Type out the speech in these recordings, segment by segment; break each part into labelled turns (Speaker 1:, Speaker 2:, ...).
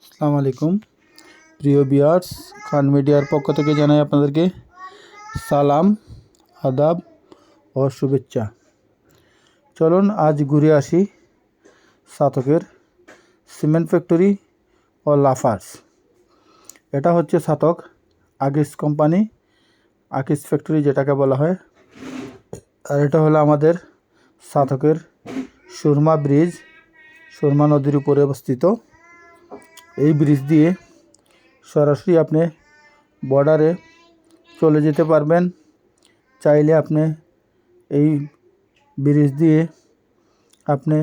Speaker 1: আসসালামু আলাইকুম প্রিয় ভিউয়ার্স, খান মিডিয়ার পক্ষ থেকে জানাই আপনাদেরকে সালাম, আদাব ও শুভেচ্ছা। চলুন আজ ঘুরে আসি সাতকের সিমেন্ট ফ্যাক্টরি ও লাফার্স। এটা হচ্ছে সাতক আকিস কোম্পানি, আকিস ফ্যাক্টরি যেটাকে বলা হয়। আর এটা হলো আমাদের সাতকের সুরমা ব্রিজ, সুরমা নদীর উপরে অবস্থিত। এই ব্রিজ দিয়ে সরাসরি আপনি বর্ডারে চলে যেতে পারবেন। চাইলে আপনি এই ব্রিজ দিয়ে আপনি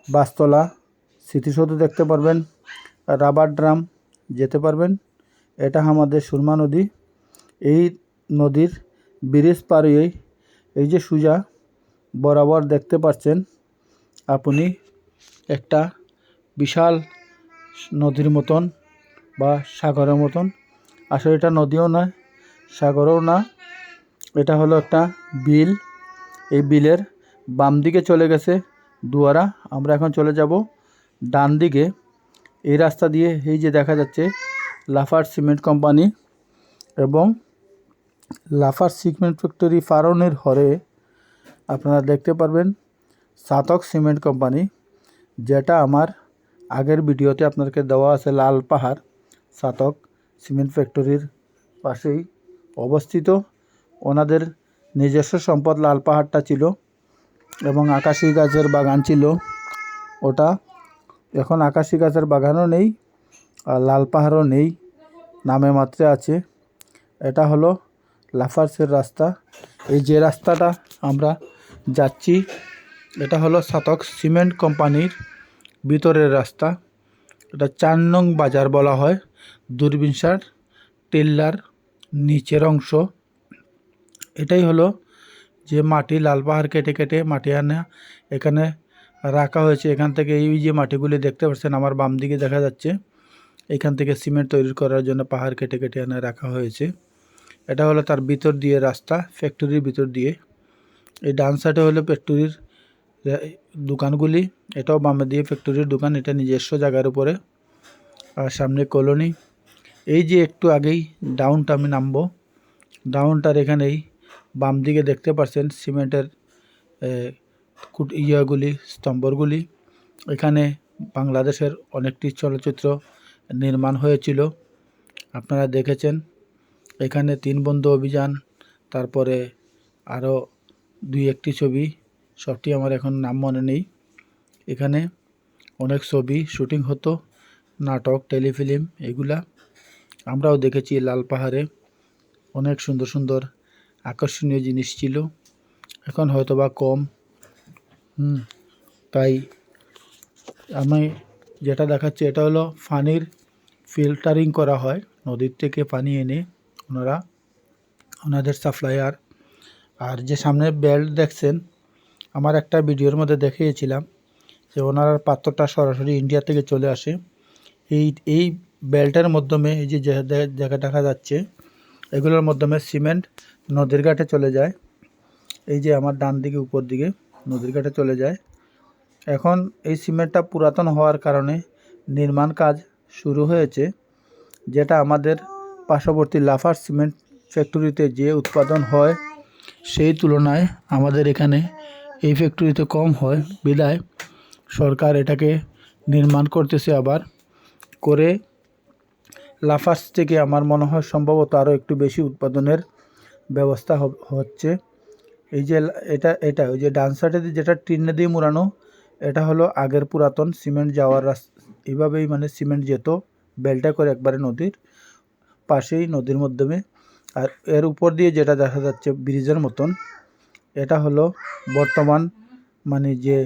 Speaker 1: বাসতলা স্মৃতিসৌধ দেখতে পারবেন, রাবার ড্রাম যেতে পারবেন। এটা আমাদের সুরমা নদী। এই নদীর ব্রিজ পার হয়েই এই যে সোজা বরাবর দেখতে পাচ্ছেন আপনি একটা বিশাল নদীর মতন বা সাগরের মতন। আসলে এটা নদীও না, সাগরও না, এটা হলো একটা বিল। এই বিলের বাম দিকে চলে গেছে দুয়ারা, আমরা এখন চলে যাব ডান দিকে। এই রাস্তা দিয়ে এই যে দেখা যাচ্ছে লাফার্স সিমেন্ট কোম্পানি এবং লাফার্স সিমেন্ট ফ্যাক্টরি ফারনের হরে আপনারা দেখতে পারবেন সাতক সিমেন্ট কোম্পানি, যেটা আমার আগের ভিডিওতে আপনাদেরকে দেওয়া আছে। লাল পাহাড় সাতক সিমেন্ট ফ্যাক্টরির পাশেই অবস্থিত। ওনাদের নিজস্ব সম্পদ লাল পাহাড়টা ছিল এবং আকাশি গাছের বাগান ছিল ওটা। এখন আকাশি গাছের বাগানও নেই আর লাল পাহাড়ও নেই, নামে মাত্রে আছে। এটা হলো লাফার্সের রাস্তা। এই যে রাস্তাটা আমরা যাচ্ছি এটা হলো সাতক সিমেন্ট কোম্পানির ভিতরের রাস্তা। এটা 4 নং বাজার বলা হয়। দূরবীনসার টিল্লার নিচের অংশ। এটাই হলো যে মাটি লাল পাহাড় কেটে কেটে মাটি আনা এখানে রাখা হয়েছে। এখান থেকে এই যে মাটিগুলি দেখতে পাচ্ছেন আমার বাম দিকে দেখা যাচ্ছে, এখান থেকে সিমেন্ট তৈরি করার জন্য পাহাড় কেটে কেটে এনে রাখা হয়েছে। এটা হলো তার ভিতর দিয়ে রাস্তা, ফ্যাক্টরির ভিতর দিয়ে। এই ডান সাইডে হলো ফ্যাক্টরির দোকানগুলি, এটাও বামে দিয়ে ফ্যাক্টরির দোকান। এটা নিজস্ব জায়গার উপরে। আর সামনে কলোনি। এই যে একটু আগেই ডাউনটা আমি নামবো, ডাউনটার এখানেই বাম দিকে দেখতে পাচ্ছেন সিমেন্টের ইয়াগুলি, স্তম্ভগুলি। এখানে বাংলাদেশের অনেকটি চলচ্চিত্র নির্মাণ হয়েছিল, আপনারা দেখেছেন। এখানে 3 বন্ধু অভিযান, তারপরে আরও 2-1টি ছবি, সবটি আমার এখন নাম মনে নেই। এখানে অনেক ছবি শুটিং হতো, নাটক, টেলিফিল্ম, এগুলা আমরাও দেখেছি। লাল পাহাড়ে অনেক সুন্দর সুন্দর আকর্ষণীয় জিনিস ছিল, এখন হয়তো বা কম। তাই আমি যেটা দেখাচ্ছি এটা হলো পানির ফিল্টারিং করা হয়, নদীর থেকে পানি এনে ওনাদের সাপ্লায়ার। আর যে সামনে বেল্ট দেখছেন, আমার একটা ভিডিওর মধ্যে দেখিয়েছিলাম যে ওনার পাত্রটা সরাসরি ইন্ডিয়া থেকে চলে আসে। এই বেল্টের মাধ্যমে এই যে জায়গা দেখা যাচ্ছে, এগুলোর মাধ্যমে সিমেন্ট নদীর ঘাটে চলে যায়। এই যে আমার ডান দিকে উপর দিকে নদীর ঘাটে চলে যায়। এখন এই সিমেন্টটা পুরাতন হওয়ার কারণে নির্মাণ কাজ শুরু হয়েছে, যেটা আমাদের পার্শ্ববর্তী লাফার্স সিমেন্ট ফ্যাক্টরিতে যে উৎপাদন হয় সেই তুলনায় আমাদের এখানে এই ফ্যাক্টরিতে কম হয়। বিধায় সরকার এটাকে নির্মাণ করতেছে আবার করে। লাফার্স থেকে আমার মনে হয় সম্ভবত আরও একটু বেশি উৎপাদনের ব্যবস্থা হচ্ছে। এই যে এটা ওই যে ডান সাইডে যেটা টিনে দিয়ে মোড়ানো, এটা হলো আগের পুরাতন সিমেন্ট যাওয়ার রাস্তা। এইভাবেই মানে সিমেন্ট যেত বেলটা করে একবারে নদীর পাশেই, নদীর মাধ্যমে। আর এর উপর দিয়ে যেটা দেখা যাচ্ছে ব্রিজের মতন, এটা হলো বর্তমান মানে যে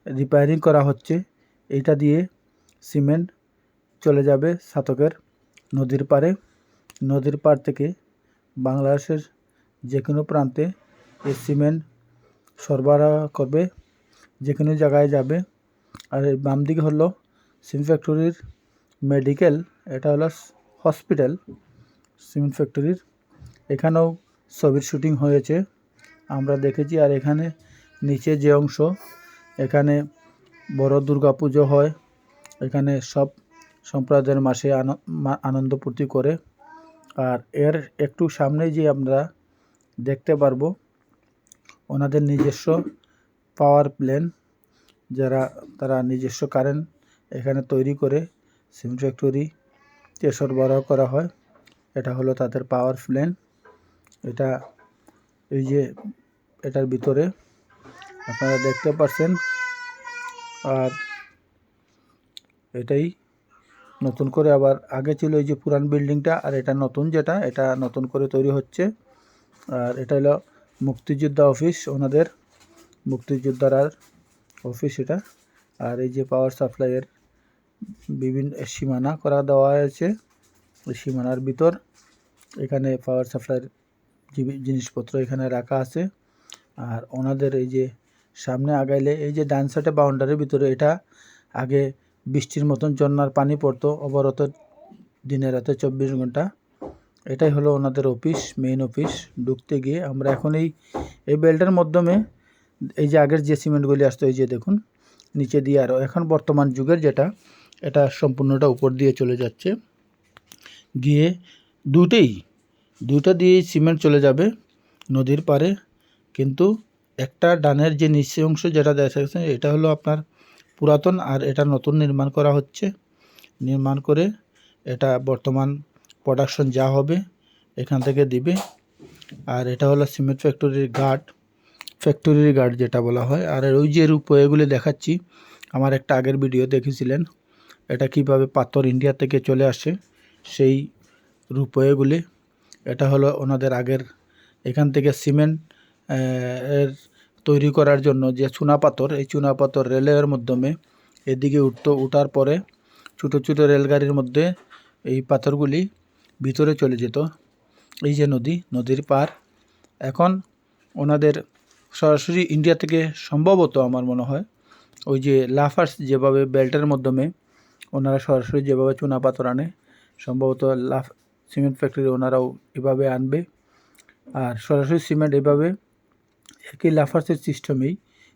Speaker 1: রিপেয়ারিং করা হচ্ছে। এইটা দিয়ে সিমেন্ট চলে যাবে সাতকের নদীর পাড়ে। নদীর পাড় থেকে বাংলাদেশের যে কোনো প্রান্তে এই সিমেন্ট সরবরাহ করবে, যে কোনো জায়গায় যাবে। আর বাম দিকে হলো সিমেন্ট ফ্যাক্টরির মেডিকেল, এটা হলো হসপিটাল সিমেন্ট ফ্যাক্টরির। এখানেও ছবির শুটিং হয়েছে, আমরা দেখেছি। আর এখানে নিচে যে অংশ, এখানে বড় দুর্গা পুজো হয়, এখানে সব সম্প্রদায়ের মাসে আনন্দ ফুর্তি করে। আর এর একটু সামনে যে আমরা দেখতে পারবো ওনাদের নিজস্ব পাওয়ার প্ল্যান্ট, তারা নিজস্ব কারেন্ট এখানে তৈরি করে সিমেন্ট ফ্যাক্টরিতে সরবরাহ করা হয়। এটা হলো তাদের পাওয়ার প্ল্যান্ট। এটা এই যে এটার ভিতরে আপনারা দেখতে পাচ্ছেন। আর এটাই নতুন করে আবার আগে ছিল এই যে পুরান বিল্ডিংটা, আর এটা নতুন, যেটা এটা নতুন করে তৈরি হচ্ছে। আর এটা হলো মুক্তিযোদ্ধা অফিস, ওনাদের মুক্তিযোদ্ধার অফিস এটা। আর এই যে পাওয়ার সাপ্লাইয়ের বিভিন্ন সীমানা করা দেওয়া হয়েছে, ওই সীমানার ভিতর এখানে পাওয়ার সাপ্লাইয়ের জিনিসপত্র এখানে রাখা আছে। আর ওনাদের এই যে সামনে আগাইলে এই যে ডান সাইডে বাউন্ডারির ভিতরে, এটা আগে বৃষ্টির মতন ঝর্ণার পানি পড়তো অবরত দিনে রাতে 24 ঘন্টা। এটাই হলো ওনাদের অফিস, মেইন অফিস। ঢুকতে গিয়ে আমরা এখন এই বেল্টের মাধ্যমে এই যে আগের যে সিমেন্টগুলি আসতো এই যে দেখুন নিচে দিয়ে, আরও এখন বর্তমান যুগের যেটা, এটা সম্পূর্ণটা উপর দিয়ে চলে যাচ্ছে। গিয়ে দুইটা দিয়েই সিমেন্ট চলে যাবে নদীর পাড়ে। কিন্তু একটা ডানের যে নিচের অংশ যেটা দেখা যাচ্ছে এটা হলো আপনার পুরাতন, আর এটা নতুন নির্মাণ করা হচ্ছে। নির্মাণ করে এটা বর্তমান প্রোডাকশন যা হবে এখান থেকে দিবে। আর এটা হলো সিমেন্ট ফ্যাক্টরির গার্ড যেটা বলা হয়। আর ওই যে রূপওয়েগুলি দেখাচ্ছি, আমার একটা আগের ভিডিও দেখেছিলেন এটা কিভাবে পাথর ইন্ডিয়া থেকে চলে আসে, সেই রূপওয়েগুলি। এটা হলো ওনাদের আগের, এখান থেকে সিমেন্ট এর তৈরি করার জন্য যে চুনাপাথর, এই চুনাপাথর রেলের মাধ্যমে এদিকে উঠার পরে ছোটো ছোটো রেলগাড়ির মধ্যে এই পাথরগুলি ভিতরে চলে যেত। এই যে নদীর পার। এখন ওনাদের সরাসরি ইন্ডিয়া থেকে সম্ভবত আমার মনে হয় ওই যে লাফার্স যেভাবে বেল্টের মাধ্যমে ওনারা সরাসরি যেভাবে চুনাপাথর আনে, সম্ভবত সিমেন্ট ফ্যাক্টরি ওনারাও এভাবে আনবে। আর সরাসরি সিমেন্ট এভাবে একই লাফার্সের সিস্টেমেই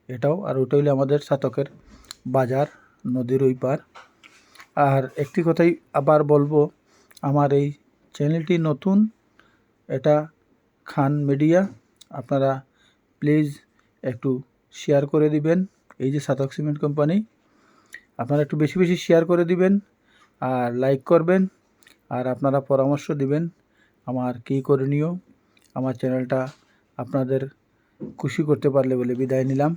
Speaker 1: এটাও। আর ওটা হইলে আমাদের ছাতকের বাজার, নদীর ওই পার। আর একটি কথাই আবার বলবো, আমার এই চ্যানেলটি নতুন, এটা খান মিডিয়া, আপনারা প্লিজ একটু শেয়ার করে দিবেন। এই যে ছাতক সিমেন্ট কোম্পানি, আপনারা একটু বেশি বেশি শেয়ার করে দিবেন আর লাইক করবেন। আর আপনারা পরামর্শ দিবেন আমার কী করণীয়। আমার চ্যানেলটা আপনাদের খুশি করতে পারলে বলে বিদায় নিলাম।